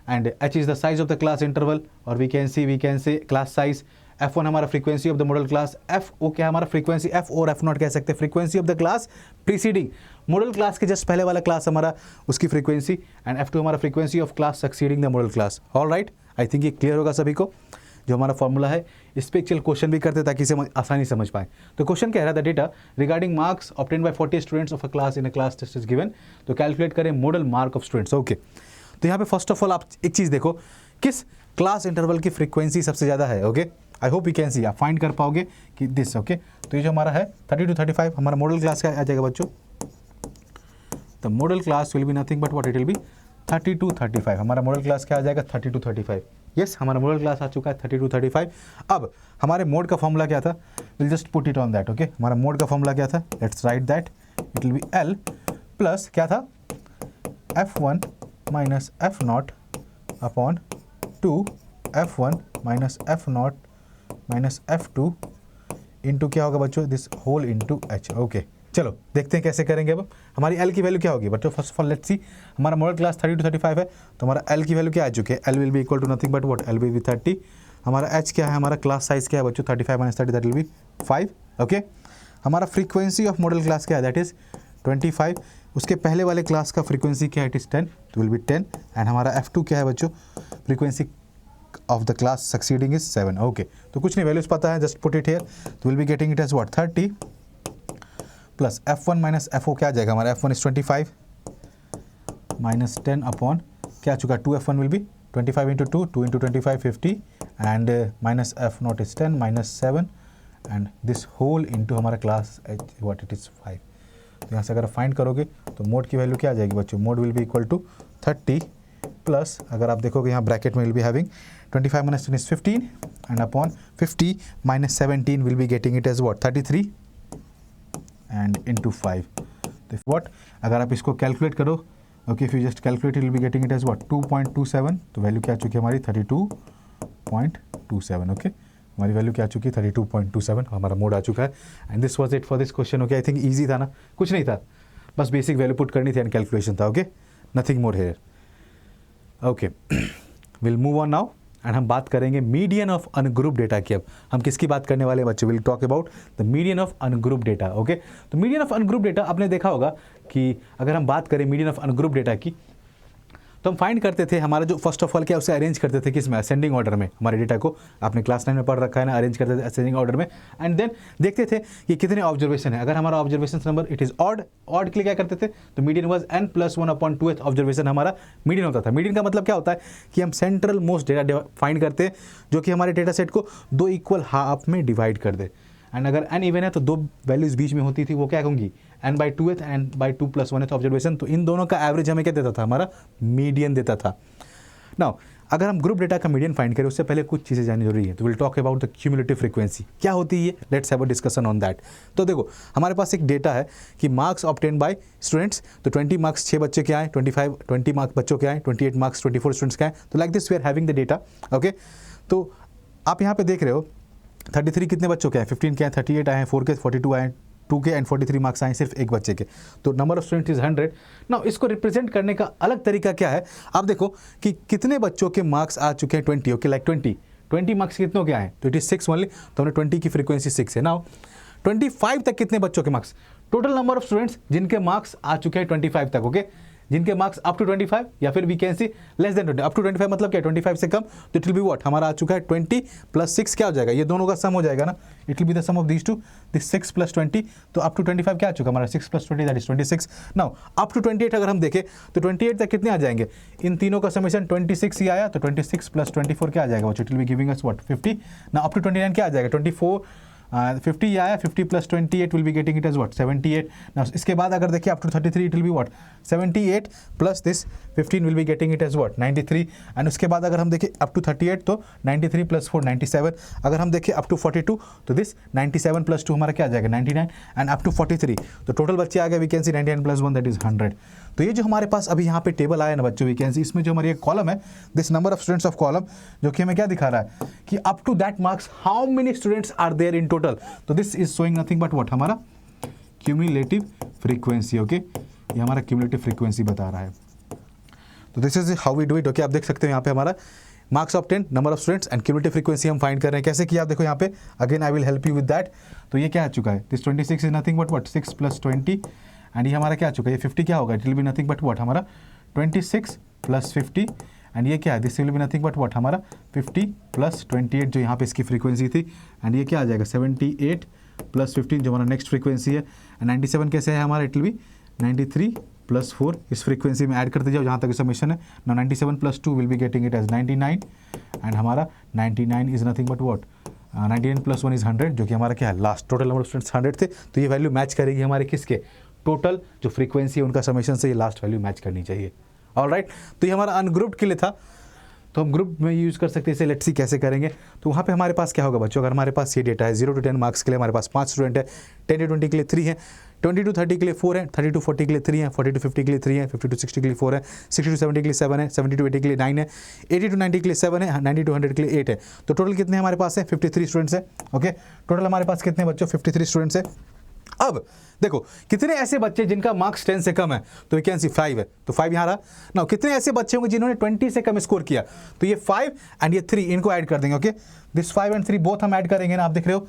Speaker 1: and H is the size of the class interval. और we can say class size, F1 हमारा frequency of the model class, FO क्या हमारा frequency, F और F0 कह सकते हैं frequency of the class preceding model class के just पहले वाला क्लास हमारा उसकी फ्रीक्वेंसी एंड F2 हमारा frequency of class succeeding the model class. All right I think ये क्लियर होगा सभी को. जो हमारा फॉर्मूला है इस पे एक्चुअल क्वेश्चन भी करते ताकि इसे आसानी समझ पाए. तो क्वेश्चन कह रहा था data regarding marks obtained by 40 students of a class in a class test is given. तो कैलकुलेट करें model mark of students. Okay तो यहाँ पे फर्स्ट ऑफ ऑल आप एक चीज़ देखो, किस क्लास इंटरवल की फ्रीक्वेंसी सबसे ज़्यादा है. Okay I hope you can सी, आप फाइंड कर पाओगे कि दिस. ओके तो ये जो हमारा है 30 to 35 हमारा मॉडल क्लास का आ जाएगा बच्चों. The model class will be nothing but what, it will be 30 to 35. हमारा मॉडल क्लास क्या आ जाएगा, 30 to 35. यस हमारा मॉडल क्लास आ चुका है 30 to 35. अब हमारे मोड का फॉर्मूला क्या था, will just put it on that. Okay हमारा मोड का फॉर्मूला क्या था, let's write that, it will be L plus क्या था, F1 minus F0 upon 2 F1 minus F0 minus F2 into क्या होगा बच्चों, this whole into H. Okay चलो देखते हैं कैसे करेंगे. अब हमारी L की वैल्यू क्या होगी बच्चों, first of all let's see, हमारा मॉडल क्लास 30 to 35 है तो हमारा L की वैल्यू क्या आ चुकी है, L will be equal to nothing but what, L will be 30. हमारा H क्या है, हमारा क्लास साइज क्या है बच्चों, 35 minus 30 that will be 5. Okay हमारा फ्रीक्वेंसी ऑफ मॉडल क्लास क्या है, दैट इज 25. उसके पहले वाले क्लास का फ्रीक्वेंसी क्या है, इट इज़ 10, तो विल बी 10। एंड हमारा F2 क्या है बच्चों, frequency of the class succeeding is 7। Okay, तो कुछ नहीं, वैल्यूज पता है, जस्ट पुट इट हियर, तो will be getting it as what 30 plus F1 minus FO क्या आ जाएगा हमारा, F1 इज 25 माइनस 10 अपॉन क्या आ चुका, 2F1 will be 25 into 2 into 25 50 and minus F0 is 10 minus 7 and this whole into हमारा class what it is 5। तो यहाँ से अगर फाइंड करोगे तो मोड की वैल्यू क्या आ जाएगी बच्चों, mode will be equal to 30 plus, अगर आप देखोगे यहाँ ब्रैकेट में will be having 25 minus 10 is 15 and upon 50 minus 17 will be getting it as what 33 and into 5। तो व्हाट अगर आप इसको कैलकुलेट करो, okay, if you just calculate will be getting it as what 2.27, तो वैल्यू क्या आ चुकी है हमारी 32.27। ओके, हमारी वैल्यू क्या आ चुकी है 32.27, हमारा मोड आ चुका है। And this was it for this question. Okay, I think easy था ना, कुछ नहीं था, बस बेसिक वैल्यू पुट करनी थी एंड कैलकुलेशन था। Okay, nothing more here. Okay, will move on now and हम बात करेंगे मीडियन ऑफ अनग्रुप डेटा की। अब हम किसकी बात करने वाले हैं बच्चों, will talk about the median of ungroup data. Okay, तो मीडियन ऑफ अनग्रुप डेटा आपने देखा होगा कि अगर हम बात करें मीडियन ऑफ अनग्रुप डेटा की, तो हम फाइंड करते थे हमारा जो फर्स्ट ऑफ ऑल क्या उसे अरेंज करते थे किस में, असेंडिंग ऑर्डर में। हमारे डेटा को आपने क्लास 9 में पढ़ रखा है ना, अरेंज करते थे असेंडिंग ऑर्डर में एंड देन देखते थे कि कितने ऑब्जर्वेशन है। अगर हमारा observation number it is odd के लिए क्या करते थे, तो मीडियन वाज n+1/2th ऑब्जर्वेशन हमारा मीडियन होता था। मीडियन का मतलब क्या होता है कि हम सेंट्रल मोस्ट डेटा फाइंड करते हैं जो कि हमारे डेटा सेट को 2 इक्वल हाफ में डिवाइड कर दे। एंड अगर n इवन है तो 2 वैल्यूज बीच में होती थी, वो क्या होंगी n/2th एंड n/2+1th ऑब्जर्वेशन। तो इन दोनों का एवरेज हमें क्या देता था, हमारा मीडियन देता था। नाउ अगर हम ग्रुप डेटा का मीडियन फाइंड करें उससे पहले कुछ चीज़ें जाननी जरूरी है, तो will talk about the cumulative frequency. क्या होती है, let's have a discussion on that. तो देखो हमारे पास एक डेटा है कि मार्क्स ऑब्टेन बाय स्टूडेंट्स, तो 20 मार्क्स 6 बच्चे के आए, 20 मार्क्स बच्चों के आए, 28 मार्क्स 24 स्टूडेंट्स के आए। तो like this we are having the data. Okay, तो आप यहाँ पे देख रहे हो 33 कितने बच्चों के आए, 15 के आए, 38 आए, 4 के 42 आए, 2 के एंड 43 मार्क्स आए सिर्फ एक बच्चे के। तो number of student is 100। Now इसको रिप्रेजेंट करने का अलग तरीका क्या है, आप देखो कि कितने बच्चों के मार्क्स आ चुके हैं 20। ओके, लाइक 20 मार्क्स कितनों के आए, तो इट इज 6 ओनली, तो हमने 20 की फ्रीक्वेंसी 6 है। नाउ 25 तक कितने बच्चों के marks, total number of students जिनके मार्क्स आ चुके हैं 25 तक। ओके, जिनके मार्क्स अप टू 25 या फिर we can see less than 20। Up to 25 मतलब क्या, 25 से कम, तो इट विल बी व्हाट, हमारा आ चुका है 20 प्लस 6 क्या हो जाएगा, ये दोनों का सम हो जाएगा ना, it will be the sum of these two, this 6 plus 20, तो अप टू 25 क्या आ चुका हमारा 6 plus 20 that is 26। Now up to 28 अगर हम देखें तो 28 तक कितने आ जाएंगे, इन तीनों का समेशन 26 ही आया, तो 26 प्लस 24 क्या आ जाएगा, it will be giving us what 50। Now up to 29 क्या आ जाएगा, 24 50 आया, 50 plus 28 will be getting it as what 78। Now इसके बाद अगर देखिए up to 33 it will be what 78 plus this 15 will be getting it as what 93। And उसके बाद अगर हम देखें अप टू 38 तो 93 प्लस 4 97। अगर हम देखें अप टू 42 तो दिस 97 प्लस 2 हमारा क्या आ जाएगा 99। एंड अप टू 43 तो टोटल बच्चे आ गए, we can see 99 plus 1 that is 100। तो ये जो हमारे पास अभी यहाँ पे टेबल आया ना बच्चों, वी कैन सी इसमें जो हमारी एक कॉलम है, this number of students of column, जो कि हमें क्या दिखा रहा है कि up to that marks how many students are there in total. तो this is showing nothing but what, हमारा क्यूमुलेटिव फ्रीक्वेंसी। ओके, ये हमारा क्यूमुलेटिव फ्रीक्वेंसी बता रहा है। तो this is how we do it. Okay, आप देख सकते हो यहाँ पे हमारा marks of 10, number of students and cumulative frequency हम फाइंड कर रहे हैं। कैसे किया आप देखो यहाँ पे, again I will help you with that. तो ये क्या आ चुका है, this 26 is nothing but what 6 plus 20 and ये हमारा क्या आ चुका है, ये 50 क्या होगा, it will be nothing but what हमारा 26 प्लस 50 एंड ये क्या है, this will be nothing but what हमारा 50 प्लस 28 जो यहाँ पे इसकी फ्रीक्वेंसी थी। एंड ये क्या आ जाएगा 78 प्लस 15 जो हमारा नेक्स्ट फ्रीक्वेंसी है। एंड 97 कैसे है हमारा, इट विल बी 93 प्लस 4 इस फ्रीक्वेंसी में ऐड करते जाओ जहाँ तक समेशन है। Now 97 plus 2 will be getting it as 99 and हमारा 99 is nothing but what 99 plus 1 is 100 जो कि हमारा क्या है last total number of students 100 थे। तो ये वैल्यू मैच करेगी हमारे किसके, टोटल जो फ्रीक्वेंसी है उनका समेशन से ये लास्ट वैल्यू मैच करनी चाहिए। ऑलराइट, तो ये हमारा अनग्रुप्ड के लिए था, तो हम ग्रुप में यूज़ कर सकते हैं इसे। लेट्स सी कैसे करेंगे। तो वहाँ पे हमारे पास क्या होगा बच्चों, अगर हमारे पास ये डेटा है 0 to 10 मार्क्स के लिए हमारे पास 5 स्टूडेंट है, 10 to 20 के लिए 3 है, 20 to 30 के लिए 4 है, 30 to 40 के लिए 3 है, 40 to 50 के लिए 3 है, 50 to 60 के लिए 4 है, 60 to 70 के लिए 7 है, 70 to 80 के लिए 9 है, 80 to 90 के लिए 7 है, 90 to 100 के लिए 8 है। तो टोटल कितने हमारे पास है 53 स्टूडेंट्स है। ओके, टोटल हमारे पास कितने बच्चों 53 स्टूडेंट्स है। अब देखो कितने ऐसे बच्चे जिनका मार्क्स 10 से कम है, तो वी कैन सी 5 है, तो 5 यहाँ रहा ना। कितने ऐसे बच्चे होंगे जिन्होंने 20 से कम स्कोर किया, तो ये 5 एंड ये 3 इनको ऐड कर देंगे। ओके, दिस 5 एंड 3 बोथ हम ऐड करेंगे ना, आप देख रहे हो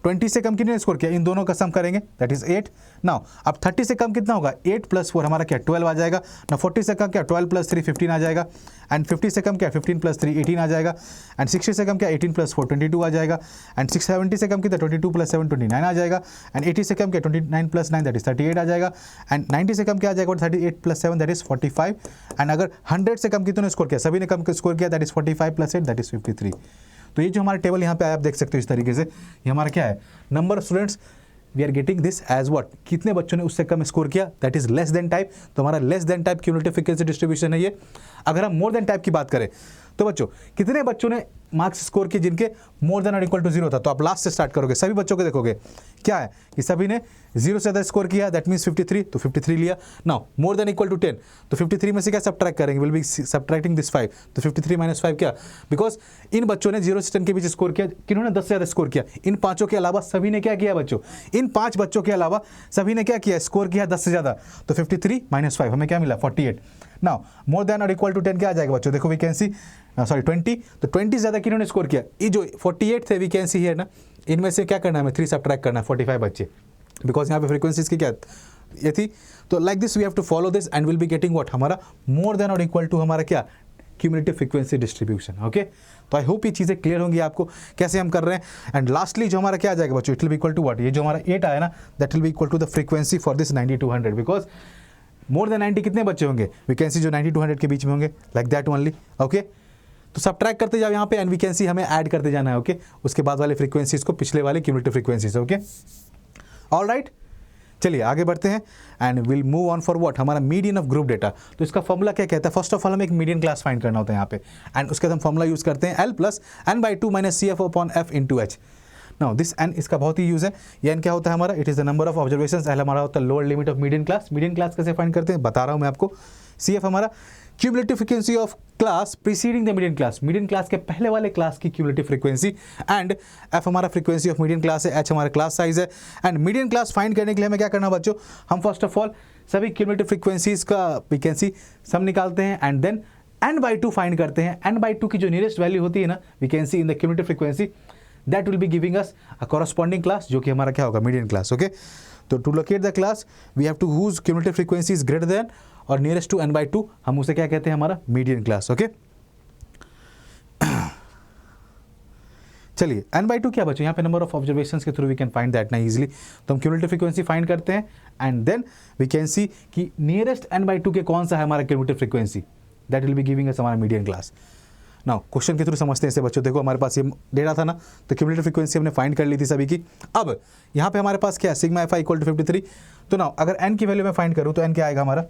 Speaker 1: 20 से कम कितने स्कोर किया, इन दोनों का सम करेंगे दैट इज 8। नाउ अब 30 से कम कितना होगा, 8 + 4 हमारा क्या 12 आ जाएगा ना। 40 से कम क्या 12 + 3 15 आ जाएगा, एंड 50 से कम क्या 15 + 3 18 आ जाएगा, एंड 60 से कम क्या 18 + 4 22 आ जाएगा, एंड 70 से कम कितना 22 + 7 29 आ जाएगा, एंड 80 से कम क्या 29 + 9 दैट इज 38 आ जाएगा, एंड 90 से कम क्या आ जाएगा 38 + 7 दैट इज 45, एंड अगर 100 से कम कितने स्कोर किया, सभी ने कम स्कोर किया दैट इज 45 + 8 दैट इज 53। तो ये जो हमारा टेबल यहाँ पे आप देख सकते हो इस तरीके से, ये हमारा क्या है, number of students we are getting this as what, कितने बच्चों ने उससे कम स्कोर किया that is less than type. तो हमारा less than type cumulative frequency distribution है ये। अगर हम मोर देन टाइप की बात करें तो बच्चों कितने बच्चों ने मार्क्स स्कोर किए जिनके मोर देन और इक्वल टू 0 था, तो आप लास्ट से स्टार्ट करोगे, सभी बच्चों को देखोगे क्या है कि सभी ने 0 से ज़्यादा स्कोर किया दैट मीन्स 53, तो 53 लिया। Now more than equal to 10, तो 53 में से क्या सब्ट्रैक्ट करेंगे, विल बी सब्ट्रैक्टिंग दिस 5, तो 53 - 5 क्या, बिकॉज इन बच्चों ने 0 से 10 के बीच स्कोर किया, किन्होंने 10 से ज़्यादा स्कोर किया, इन पाँचों के अलावा सभी ने क्या किया बच्चों, इन 5 बच्चों के अलावा सभी ने क्या किया, स्कोर किया 10 से ज़्यादा, तो 53 - 5 हमें क्या मिला 48। नाउ मोर देन और इक्वल टू 10 क्या आ जाएगा बच्चों, देखो वी कैन सी 20, तो 20 ज़्यादा किन्होंने स्कोर किया, ये जो 48 थे वी कैन सी हियर ना, इनमें से क्या करना है हमें 3 सब्ट्रैक्ट करना है 45 बच्चे, बिकॉज यहाँ पे फ्रीक्वेंसीज की क्या ये थी। तो like this we have to follow this and will be getting what, हमारा मोर देन और इक्वल टू हमारा क्या क्यूमुलेटिव फ्रीक्वेंसी डिस्ट्रीब्यूशन। ओके, तो आई होप ये चीज़ें क्लियर होंगी आपको कैसे हम कर रहे हैं। एंड लास्टली जो हमारा क्या आ जाएगा बच्चों, it will be equal to what, ये जो हमारा 8 आया ना that will be equal to the frequency for this 90 to 100, because more than 90 कितने बच्चे होंगे, वी कैन सी जो 90 to 100 के बीच में होंगे, लाइक दैट ओनली। ओके, तो सब्ट्रैक्ट करते जाओ यहाँ पे एंड वी कैन सी हमें ऐड करते जाना है। ओके, उसके बाद वाले फ्रीक्वेंसीज को पिछले वाले क्यूमुलेटिव फ्रीक्वेंसीज। ओके, ऑलराइट, चलिए आगे बढ़ते हैं and will move on for what, हमारा मीडियन ऑफ ग्रुप डेटा। तो इसका फॉर्मूला क्या कहता है, फर्स्ट ऑफ ऑल हमें एक मीडियन क्लास फाइंड करना होता है यहाँ पे, एंड उसके बाद हम फॉर्मूला यूज करते हैं L + n/2 - CF/F × H। Now this n इसका बहुत ही यूज है, ये n क्या होता है हमारा, it is the number of observations, L हमारा होता है lower limit of median class. Median class कैसे फाइंड करते हैं बता रहा हूँ मैं आपको। CF हमारा cumulative frequency of class preceding the median class, median class के पहले वाले क्लास की क्यूमुलेटिव फ्रीक्वेंसी, एंड F हमारा फ्रीक्वेंसी ऑफ मीडियन क्लास है, H हमारा क्लास साइज है। एंड मीडियन क्लास फाइंड करने के लिए हमें क्या करना बच्चों, हम फर्स्ट ऑफ ऑल सभी क्यूमुलेटिव फ्रीक्वेंसीज का फ्रीक्वेंसी सम निकालते हैं एंड देन n/2 फाइंड करते हैं। n/2 की जो नियरेस्ट वैल्यू होती है ना we can see in the cumulative frequency that will be giving us a corresponding class, जो कि हमारा क्या होगा मीडियन क्लास। ओके, तो to locate the class we have to use cumulative frequency is greater than और nearest to n/2, हम उसे क्या कहते हैं हमारा मीडियन क्लास। ओके, चलिए n/2 क्या बच्चों, यहाँ पे नंबर ऑफ ऑब्जर्वेशंस के through we can find that ना इजीली। तो हम क्यूमुलेटिव फ्रीक्वेंसी फाइंड करते हैं and then we can see कि नियरेस्ट n/2 के कौन सा है हमारा cumulative frequency, that will be giving us हमारा मीडियन क्लास। नाउ क्वेश्चन के थ्रू समझते हैं इसे बच्चों, देखो हमारे पास ये डेटा था ना, तो क्यूमुलेटिव फ्रीक्वेंसी हमने फाइंड कर ली थी सभी की। अब यहाँ पे हमारे पास क्या है सिग्मा FI = 53, तो नाउ अगर n की वैल्यू में फाइंड करूँ तो n क्या आएगा हमारा,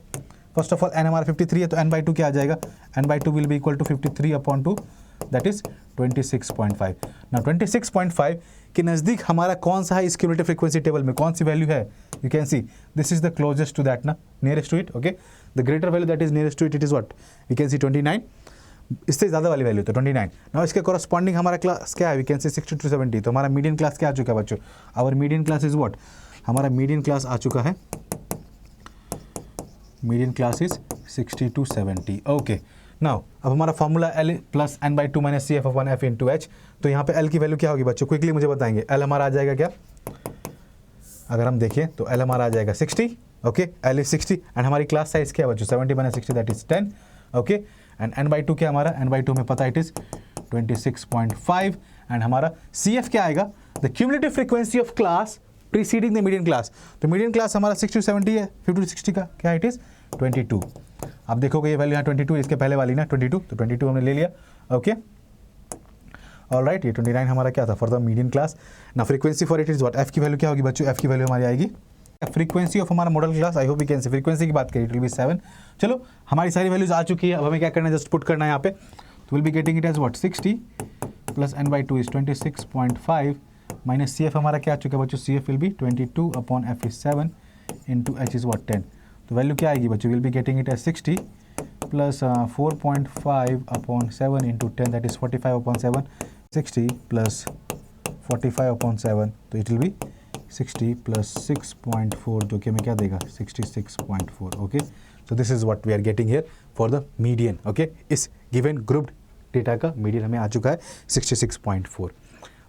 Speaker 1: फर्स्ट ऑफ ऑल n हमारा 53 है तो n/2 क्या आ जाएगा, n/2 will be equal to 53/2 that is 26.5। ना 26.5 के नज़दीक हमारा कौन सा है इस क्यूमुलेटिव फ्रीक्वेंसी टेबल में, कौन सी वैल्यू है, you can see this is the closest to that ना, nearest to it. Okay, the greater value that is nearest to it is what, we can see 29, इससे ज़्यादा वाली वैल्यू तो 29। ना इसके कॉरस्पॉन्डिंग हमारा क्लास क्या है, वी कैन सी 60 to 70, तो हमारा मीडियन क्लास क्या आ चुका है बच्चों, our median class is what, हमारा मीडियन क्लास आ चुका है, median class is 60 to 70। Okay, now अब हमारा formula L + n/2 - CF/F × H, तो यहाँ पे L की वैल्यू क्या होगी बच्चों, क्विकली मुझे बताएंगे। L हमारा आ जाएगा क्या, अगर हम देखें तो L हमारा आ जाएगा 60। ओके, L इज 60 एंड हमारी क्लास साइज क्या है बच्चों 70 - 60 that is 10। Okay, and n/2 क्या हमारा, n/2 में पता इट इज 26.5 एंड हमारा CF क्या आएगा, the cumulative frequency of class preceding the median class. तो मीडियन क्लास हमारा 60 to 70 है, 50 to 60 का क्या इट इज 22। आप देखोगे ये वैल्यू यहाँ 22, इसके पहले वाली ना 22, तो 22 हमने ले लिया। ओके, ऑलराइट, ये 29 हमारा क्या था फॉर द मीडियन क्लास। ना frequency for it is what, F की वैल्यू क्या होगी बच्चों, F की वैल्यू हमारी आएगी फ्रीक्वेंसी ऑफ हमारा model class, I hope we can see frequency की बात करें इट विल बी 7। चलो हमारी सारी वैल्यूज आ चुकी है, अब हमें क्या करना है जस्ट पुट करना है यहाँ पे, तो will be getting it as what 60 + n/2 is 26.5 minus CF हमारा क्या आ चुका है बच्चों, CF will be 22/F is 7 × H is what 10। तो वैल्यू क्या आएगी बच्चों, will be getting it as 60 + 4.5/7 × 10 that is 45/7, 60 + 45/7 तो इट विल बी 60 + 6.4 जो कि हमें क्या देगा 66.4। Okay, so this is what we are getting here for the median. Okay, इस गिवन ग्रुप डेटा का मीडियन हमें आ चुका है 66.4।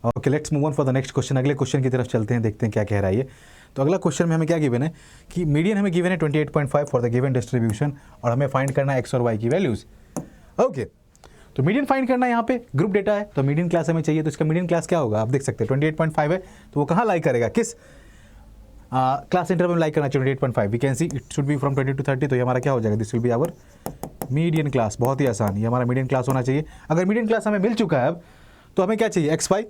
Speaker 1: Okay, let's move on for the next question. अगले क्वेश्चन की तरफ चलते हैं, देखते हैं क्या कह रहा है ये। तो अगला क्वेश्चन में हमें क्या गिवन है कि मीडियन हमें गिवन है 28.5 फॉर द गिवन डिस्ट्रीब्यूशन, और हमें फाइंड करना है एक्स और वाई की वैल्यूज। ओके, तो मीडियन फाइंड करना है, यहाँ पे ग्रुप डेटा है तो मीडियन क्लास हमें चाहिए, तो इसका मीडियन क्लास क्या होगा आप देख सकते हैं 28.5 है, तो वो कहाँ लाई करेगा, किस क्लास इंटरवल में लाइक करना चाहिए 28.5। We can see it should be from 20 to 30, तो ये हमारा क्या हो जाएगा, this will be our median class. बहुत ही आसान, ये हमारा मीडियन क्लास होना चाहिए। अगर मीडियन क्लास हमें मिल चुका है अब, तो हमें क्या चाहिए, एक्स वाई।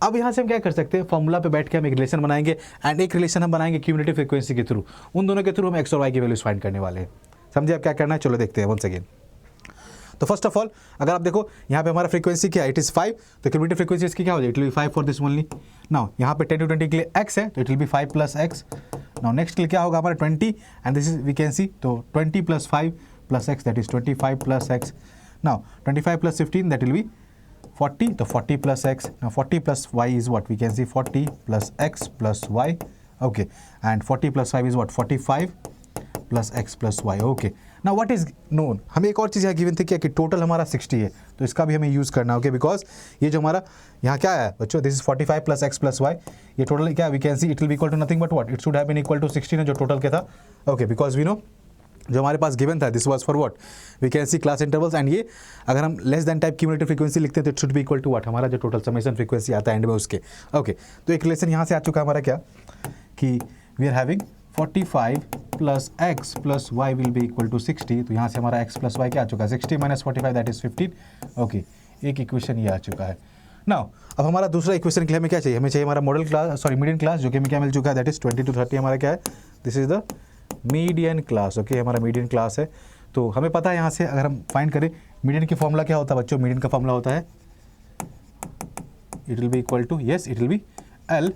Speaker 1: अब यहाँ से हम क्या कर सकते हैं, फॉर्मूला पे बैठ के हम एक रिलेशन बनाएंगे, एंड एक रिलेशन हम बनाएंगे क्यूमुलेटिव फ्रीक्वेंसी के थ्रू। उन दोनों के थ्रू हम एक्स और वाई की वैल्यूज फाइंड करने वाले हैं। समझे आप क्या करना है, चलो देखते हैं वंस अगेन। तो फर्स्ट ऑफ ऑल अगर आप देखो यहाँ पे हमारा फ्रीक्वेंसी क्या है, इट इज़ 5, तो क्यूमुलेटिव फ्रीक्वेंसी इसकी क्या हो जाएगी, it will be 5 for this only. Now यहाँ पे 10 to 20 के लिए x है, तो it will be 5 + x। Now next के लिए क्या होगा हमारा 20, and this is we can see, तो 20 + 5 + x, that is 25 + x। Now 25 + 15 that will be 40, तो 40 + x। Now 40 + y is what, we can see 40 + x + y, okay, and 40 + 5 is what, 45 + x + y, okay. Now what is known, हमें एक और चीज़ यहाँ given थी क्या कि total हमारा 60 है, तो इसका भी हमें यूज़ करना है, ओके, बिकॉज ये जो हमारा यहाँ क्या है बच्चों, दिस इज 45 + x + y, ये टोटल क्या, we can see it will be equal to nothing but what, it should have been equal to 16 जो टोटल के था, ओके, बिकॉज वी नो जो हमारे पास गिवन था this was for what, we can see class intervals, and ये अगर हम less than type cumulative frequency लिखते हैं तो it should be equal to what, हमारा जो टोटल समेशन फ्रीक्वेंसी आता है एंड में उसके, ओके। तो एक रिलेशन यहाँ से आ चुका है हमारा क्या कि we are having 45 + x + y will be equal to 60, तो यहाँ से हमारा x + y क्या आ चुका है, 60 - 45 दैट इज 15, ओके। एक इक्वेशन ये आ चुका है। नाउ अब हमारा दूसरा इक्वेशन के लिए हमें क्या चाहिए, हमें चाहिए हमारा model class, sorry median class, जो कि हमें क्या मिल चुका है, दैट इज 20 to 30 हमारा क्या है, this is the median class, okay, हमारा मीडियन क्लास है। तो हमें पता है यहाँ से अगर हम फाइंड करें मीडियन की फॉर्मूला क्या होता है बच्चों, मीडियन का फॉर्मूला होता है it will be equal to, yes it will be L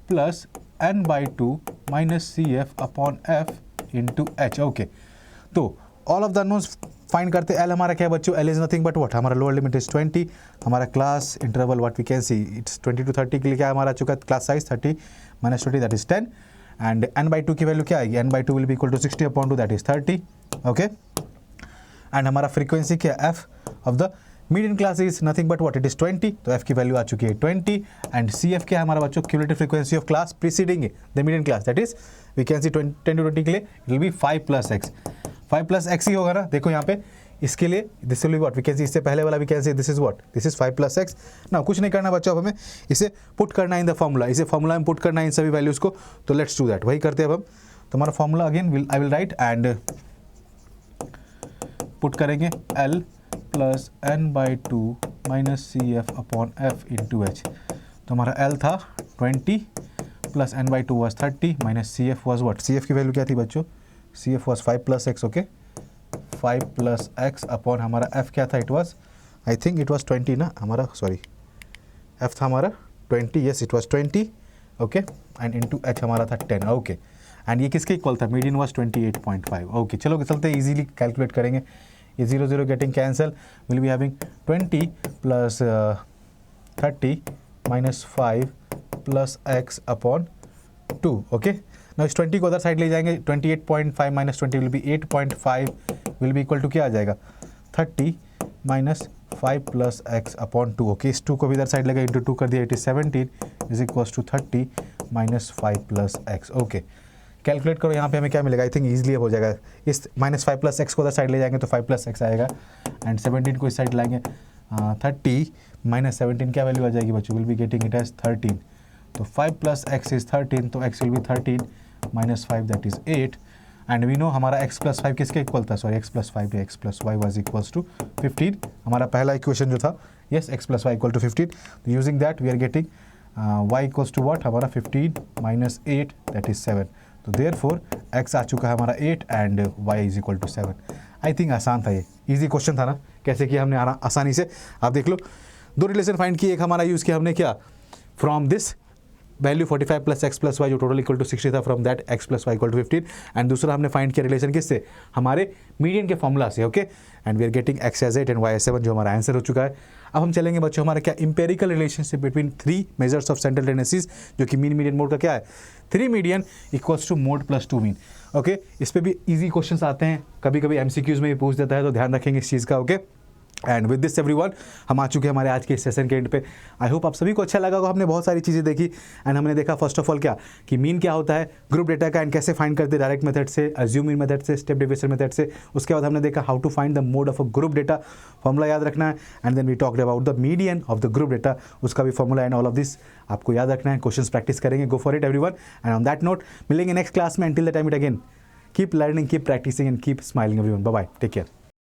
Speaker 1: + n/2 - CF/F × H, okay. तो all of the unknowns find करते, L हमारा क्या है बच्चों, L is nothing but what, हमारा लोअर लिमिट इज 20, हमारा class interval what we can see it's 20 to 30 के लिए क्या हमारा चुका है, class size 30 - 20 that is 10, and n/2 की वैल्यू क्या आएगी, n/2 will be equal to 60/2 that is 30, okay. And हमारा फ्रीक्वेंसी क्या, f of the median class is nothing but what, it is 20, तो f की वैल्यू आ चुकी है 20, एंड CF क्या है हमारा बच्चों, cumulative frequency of class preceding the median class, that is we can see 10 to 20 के लिए it will be 5 + x, 5 + x ही होगा ना, देखो यहाँ पे इसके लिए this will be what, we can see इससे पहले वाला we can see this is what, this is 5 + x। ना कुछ नहीं करना बच्चों, अब हमें इसे पुट करना है इन द फॉर्मूला, इसे फॉर्मूला में पुट करना है इन सभी वैल्यूज़ को, तो लेट्स डू दैट, वही करते हैं अब हम। तो हमारा formula again I will write and put करेंगे L + n/2 - CF/F × H। तो हमारा L था 20 + n/2 was 30 - CF was what, CF की वैल्यू क्या थी बच्चों, CF was 5 + x, okay, 5 + x upon हमारा f क्या था, it was I think it was 20 ना हमारा, सॉरी f था हमारा 20, yes it was 20, okay, and into h हमारा था 10, ओके। एंड ये किसके इक्वल था, मीडियन वाज 28.5, ओके। चलो चलते इजीली कैलकुलेट करेंगे, ये 0 0 getting cancel, will be having 20 + 30 - 5 + x upon 2, okay. ना इस 20 को अदर साइड ले जाएंगे, 28.5 - 20 will be 8.5 will be equal to क्या आ जाएगा, 30 - 5 + x अपॉन 2, ओके। इस 2 को भी इधर साइड लगा, इंटू 2 कर दिया, it is 17 is equal to 30 - 5 + x, okay. Calculate करो, यहाँ पे हमें क्या मिलेगा, आई थिंक ईजिली हो जाएगा, इस -5 + x को उधर साइड ले जाएंगे तो 5 + x आएगा, एंड 17 को इस साइड लाएंगे, 30 - 17 क्या वैल्यू आ जाएगी बच्चों, will be getting it as 13, तो 5 + x इज 13, तो x will be 13 - 5 that is 8, and we know हमारा x + 5 किसके इक्वल था, sorry x + 5 x + y was equals to 15, हमारा पहला इक्वेशन जो था, yes x + y equal to 15, तो using that we are getting y equals to what, हमारा 15 - 8 that is 7, तो देयरफॉर x आ चुका है हमारा 8 and y is equal to 7। I think आसान था, ये इजी क्वेश्चन था ना, कैसे किया हमने आसानी से, आप देख लो। दो रिलेशन फाइंड किए, एक हमारा यूज़ किया हमने क्या, from this value 45 + x + y जो टोटल इक्वल टू 60 था, from that x + y equal to 15, and दूसरा हमने फाइंड किया रिलेशन किससे, हमारे मीडियन के फॉर्मूला से, okay, and we are getting x as 8 and y as 7 जो हमारा आंसर हो चुका है। अब हम चलेंगे बच्चों हमारा क्या, empirical relationship between 3 measures of central tendencies, जो कि मीन मीडियन मोड का क्या है, 3 median equals to mode + 2 mean, okay. इस पर भी ईजी क्वेश्चन आते हैं, कभी कभी MCQs में भी पूछ देता है, तो ध्यान रखेंगे इस चीज़ का, okay. And with this everyone, हम आ चुके हैं हमारे आज के सेशन के एंड पे। आई होप आप सभी को अच्छा लगा होगा। हमने बहुत सारी चीज़ें देखी एंड हमने देखा फर्स्ट ऑफ ऑल क्या कि मीन क्या होता है, ग्रुप डेटा का एंड कैसे फाइंड करते हैं डायरेक्ट मेथड से, अज्यूम मीन मेथड से, स्टेप डेविएशन मेथड से। उसके बाद हमने देखा how to find the mode of a group data, formula याद रखना है। And then we talked about the median of the group data, उसका भी formula and all of this आपको याद रखना है। क्वेश्चंस प्रैक्टिस करेंगे, go for it everyone. And on that note मिलेंगे नेक्स्ट क्लास में। Until the time it again, keep learning, keep practicing and keep smiling everyone. Bye bye, take care.